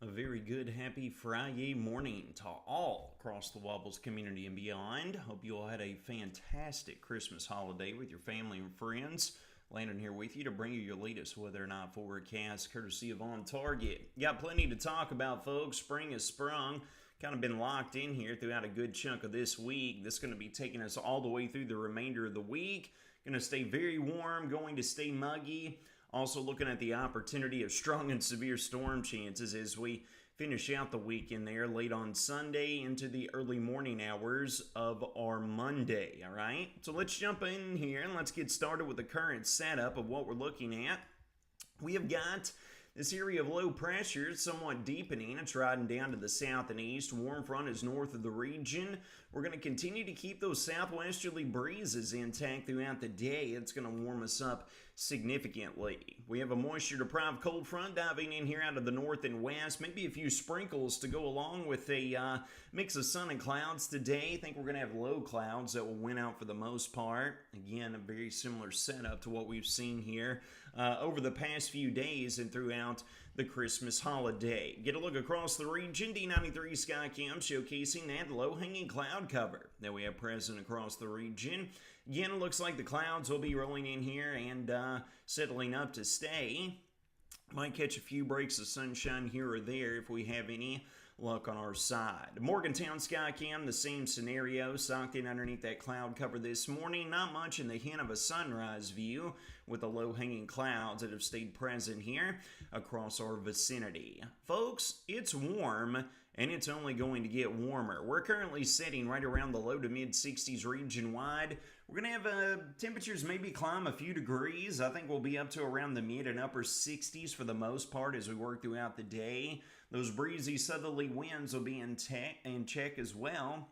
A very good, happy Friday morning to all across the Wobbles community and beyond. Hope you all had a fantastic Christmas holiday with your family and friends. Landon here with you to bring you your latest weather and eye forecast, courtesy of On Target. Got plenty to talk about, folks. Spring has sprung. Kind of been locked in here throughout a good chunk of this week. This is going to be taking us all the way through the remainder of the week. Going to stay very warm, going to stay muggy. Also looking at the opportunity of strong and severe storm chances as we finish out the weekend there late on Sunday into the early morning hours of our Monday, all right? So let's jump in here and let's get started with the current setup of what we're looking at. We have got this area of low pressure somewhat deepening. It's riding down to the south and east. Warm front is north of the region. We're going to continue to keep those southwesterly breezes intact throughout the day. It's going to warm us up significantly. We have a moisture-deprived cold front diving in here out of the north and west. Maybe a few sprinkles to go along with a mix of sun and clouds today. I think we're going to have low clouds that will win out for the most part. Again, a very similar setup to what we've seen here over the past few days and throughout the Christmas holiday. Get a look across the region. D93 Skycam showcasing that low-hanging cloud cover that we have present across the region. Again, it looks like the clouds will be rolling in here and settling up to stay. Might catch a few breaks of sunshine here or there if we have any luck on our side. Morgantown Skycam, the same scenario, socked in underneath that cloud cover this morning. Not much in the hint of a sunrise view with the low-hanging clouds that have stayed present here across our vicinity. Folks, it's warm and it's only going to get warmer. We're currently sitting right around the low to mid 60s region-wide. We're going to have temperatures maybe climb a few degrees. I think we'll be up to around the mid and upper 60s for the most part as we work throughout the day. Those breezy southerly winds will be in check as well.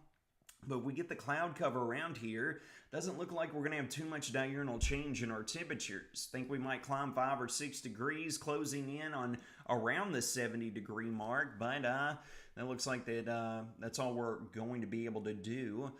But we get the cloud cover around here. Doesn't look like we're going to have too much diurnal change in our temperatures. Think we might climb 5 or 6 degrees, closing in on around the 70-degree mark. But that looks like that's all we're going to be able to do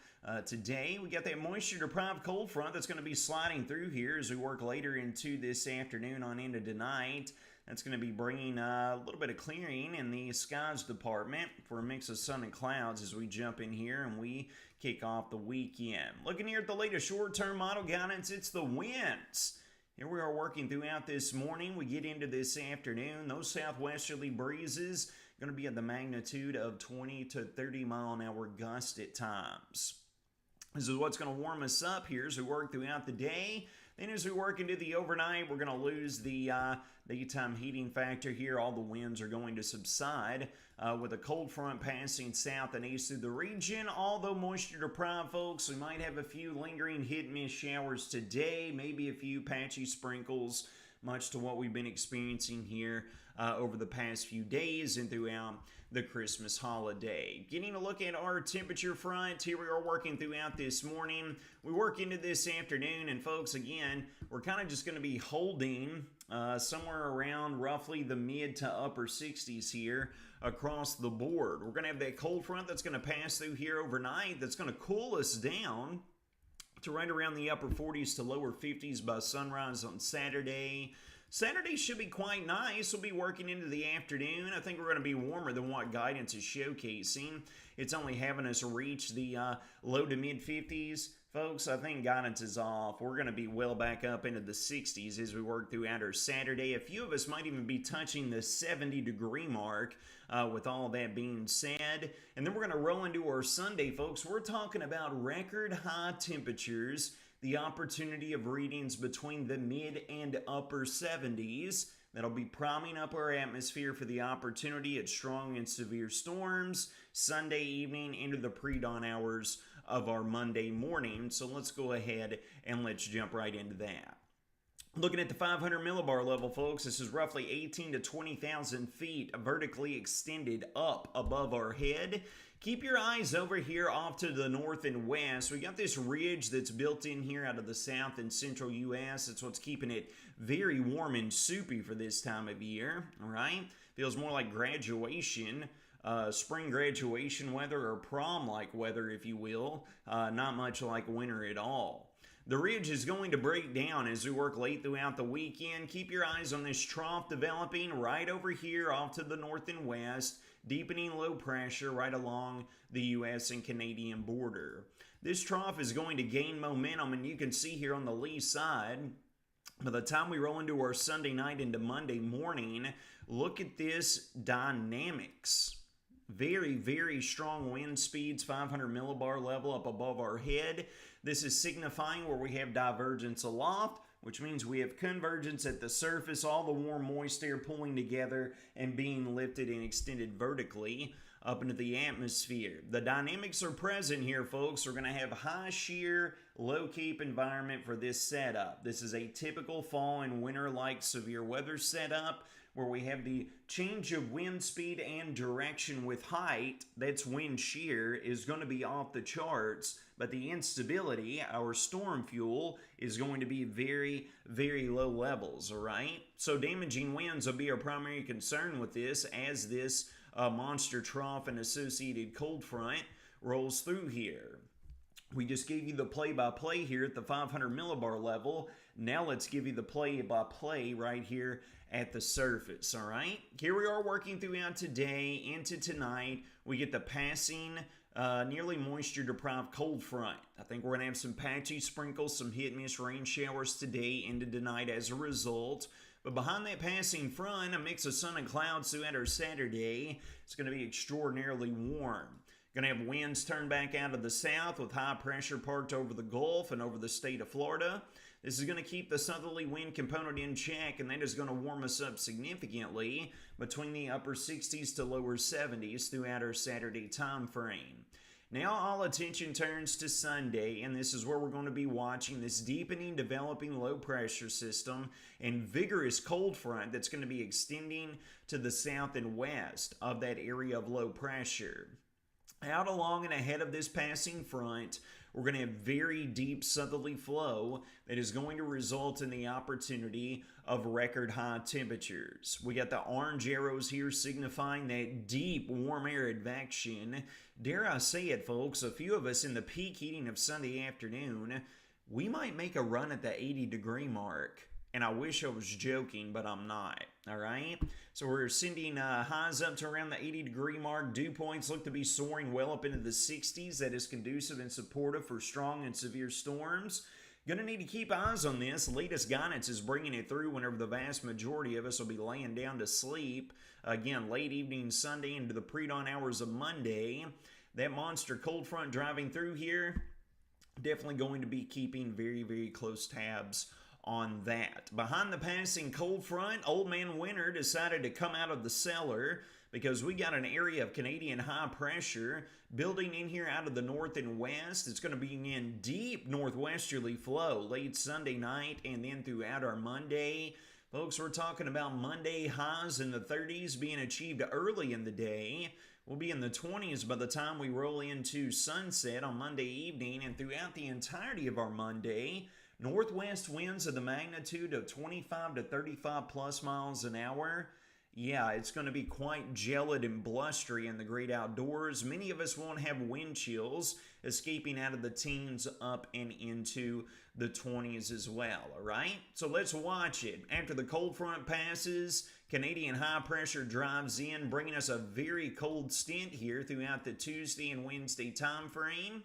today. We got that moisture-deprived cold front that's going to be sliding through here as we work later into this afternoon on into tonight. That's going to be bringing a little bit of clearing in the skies department for a mix of sun and clouds as we jump in here and we kick off the weekend. Looking here at the latest short-term model guidance, it's the winds. Here we are working throughout this morning. We get into this afternoon. Those southwesterly breezes going to be at the magnitude of 20 to 30 mile an hour gust at times. This is what's going to warm us up here as we work throughout the day. Then as we work into the overnight, we're going to lose the daytime heating factor here. All the winds are going to subside with a cold front passing south and east through the region. Although moisture deprived, folks, we might have a few lingering hit-and-miss showers today, maybe a few patchy sprinkles, much to what we've been experiencing here over the past few days and throughout the Christmas holiday. Getting a look at our temperature front, here we are working throughout this morning. We work into this afternoon, and folks, again, we're kind of just going to be holding somewhere around roughly the mid to upper 60s here across the board. We're going to have that cold front that's going to pass through here overnight that's going to cool us down to right around the upper 40s to lower 50s by sunrise on Saturday. Saturday should be quite nice. We'll be working into the afternoon. I think we're going to be warmer than what guidance is showcasing. It's only having us reach the low to mid 50s. Folks, I think guidance is off. We're going to be well back up into the 60s as we work throughout our Saturday. A few of us might even be touching the 70-degree mark with all that being said. And then we're going to roll into our Sunday, folks. We're talking about record high temperatures, the opportunity of readings between the mid and upper 70s. That'll be priming up our atmosphere for the opportunity at strong and severe storms Sunday evening into the pre-dawn hours of our Monday morning. So let's go ahead and let's jump right into that. Looking at the 500 millibar level, folks, this is roughly 18 to 20,000 feet vertically extended up above our head. Keep your eyes over here off to the north and west. We got this ridge that's built in here out of the south and central U.S. It's what's keeping it very warm and soupy for this time of year, all right? Feels more like graduation, spring graduation weather or prom-like weather, if you will. Not much like winter at all. The ridge is going to break down as we work late throughout the weekend. Keep your eyes on this trough developing right over here off to the north and west, deepening low pressure right along the U.S. and Canadian border. This trough is going to gain momentum, and you can see here on the lee side, by the time we roll into our Sunday night into Monday morning, look at this dynamics. Very, very strong wind speeds, 500 millibar level up above our head. This is signifying where we have divergence aloft, which means we have convergence at the surface, all the warm, moist air pulling together and being lifted and extended vertically up into the atmosphere. The dynamics are present here, folks. We're going to have high shear, low cape environment for this setup. This is a typical fall and winter-like severe weather setup where we have the change of wind speed and direction with height. That's wind shear is going to be off the charts, but the instability, our storm fuel, is going to be very, very low levels, all right? So damaging winds will be our primary concern with this as this monster trough and associated cold front rolls through here. We just gave you the play-by-play here at the 500 millibar level. Now let's give you the play-by-play right here at the surface, all right? Here we are working throughout today into tonight. We get the passing nearly moisture-deprived cold front. I think we're going to have some patchy sprinkles, some hit-miss rain showers today into tonight as a result. But behind that passing front, a mix of sun and clouds throughout our Saturday. It's going to be extraordinarily warm. Going to have winds turn back out of the south with high pressure parked over the Gulf and over the state of Florida. This is going to keep the southerly wind component in check, and that is going to warm us up significantly between the upper 60s to lower 70s throughout our Saturday time frame. Now all attention turns to Sunday, and this is where we're going to be watching this deepening, developing low pressure system and vigorous cold front that's going to be extending to the south and west of that area of low pressure. Out along and ahead of this passing front, we're going to have very deep southerly flow that is going to result in the opportunity of record high temperatures. We got the orange arrows here signifying that deep warm air advection. Dare I say it, folks, a few of us in the peak heating of Sunday afternoon, we might make a run at the 80-degree mark. And I wish I was joking, but I'm not, all right? So we're sending highs up to around the 80-degree mark. Dew points look to be soaring well up into the 60s. That is conducive and supportive for strong and severe storms. Going to need to keep eyes on this. Latest guidance is bringing it through whenever the vast majority of us will be laying down to sleep. Again, late evening Sunday into the pre-dawn hours of Monday. That monster cold front driving through here, definitely going to be keeping very, very close tabs on that. Behind the passing cold front, Old Man Winter decided to come out of the cellar because we got an area of Canadian high pressure building in here out of the north and west. It's going to be in deep northwesterly flow late Sunday night and then throughout our Monday. Folks, we're talking about Monday highs in the 30s being achieved early in the day. We'll be in the 20s by the time we roll into sunset on Monday evening, and throughout the entirety of our Monday, northwest winds of the magnitude of 25 to 35 plus miles an hour. Yeah, it's going to be quite gelid and blustery in the great outdoors. Many of us won't have wind chills escaping out of the teens up and into the 20s as well, all right? So let's watch it. After the cold front passes, Canadian high pressure drives in, bringing us a very cold stint here throughout the Tuesday and Wednesday time frame.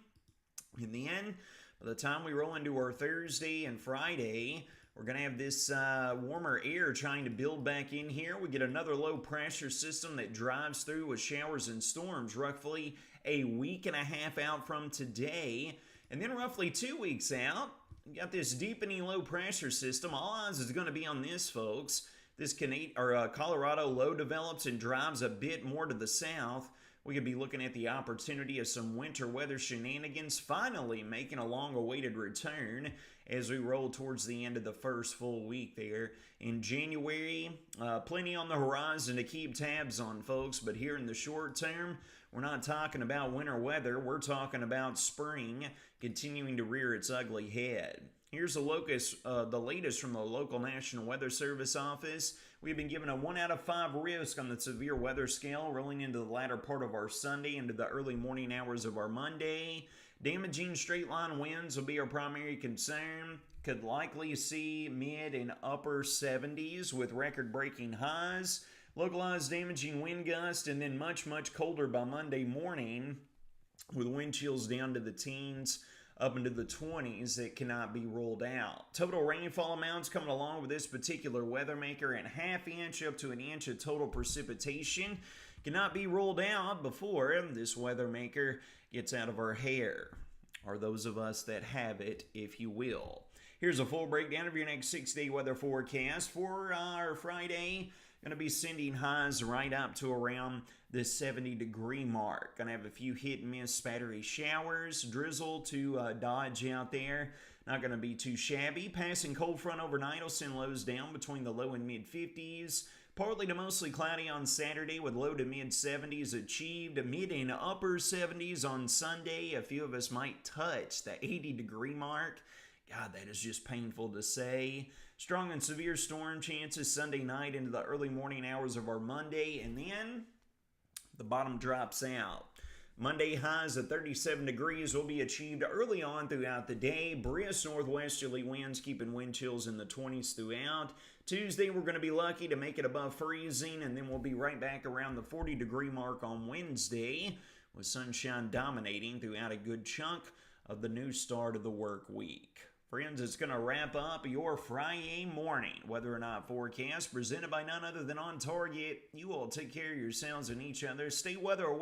In the end, by the time we roll into our Thursday and Friday, we're going to have this warmer air trying to build back in here. We get another low pressure system that drives through with showers and storms roughly a week and a half out from today. And then roughly 2 weeks out, we got this deepening low pressure system. All eyes is going to be on this, folks. This Colorado low develops and drives a bit more to the south. We could be looking at the opportunity of some winter weather shenanigans finally making a long-awaited return as we roll towards the end of the first full week there in January. Plenty on the horizon to keep tabs on, folks, but here in the short term, we're not talking about winter weather. We're talking about spring continuing to rear its ugly head. Here's the latest from the local National Weather Service office. We've been given a 1 out of 5 risk on the severe weather scale rolling into the latter part of our Sunday into the early morning hours of our Monday. Damaging straight line winds will be our primary concern. Could likely see mid and upper 70s with record-breaking highs. Localized damaging wind gust, and then much, much colder by Monday morning with wind chills down to the teens up into the 20s that cannot be ruled out. Total rainfall amounts coming along with this particular weather maker at ½ inch up to an inch of total precipitation cannot be ruled out before this weather maker gets out of our hair, or those of us that have it, if you will. Here's a full breakdown of your next 6-day weather forecast for our Friday. Going to be sending highs right up to around the 70-degree mark. Going to have a few hit and miss spattery showers, drizzle to dodge out there. Not going to be too shabby. Passing cold front overnight will send lows down between the low and mid 50s. Partly to mostly cloudy on Saturday with low to mid 70s achieved. Mid and upper 70s on Sunday. A few of us might touch the 80-degree mark. God, that is just painful to say. Strong and severe storm chances Sunday night into the early morning hours of our Monday, and then the bottom drops out. Monday highs at 37 degrees will be achieved early on throughout the day. Brisk northwesterly winds keeping wind chills in the 20s throughout. Tuesday, we're going to be lucky to make it above freezing, and then we'll be right back around the 40-degree mark on Wednesday, with sunshine dominating throughout a good chunk of the new start of the work week. Friends, it's going to wrap up your Friday morning Whether or Not forecast presented by none other than On Target. You all take care of yourselves and each other. Stay weather aware.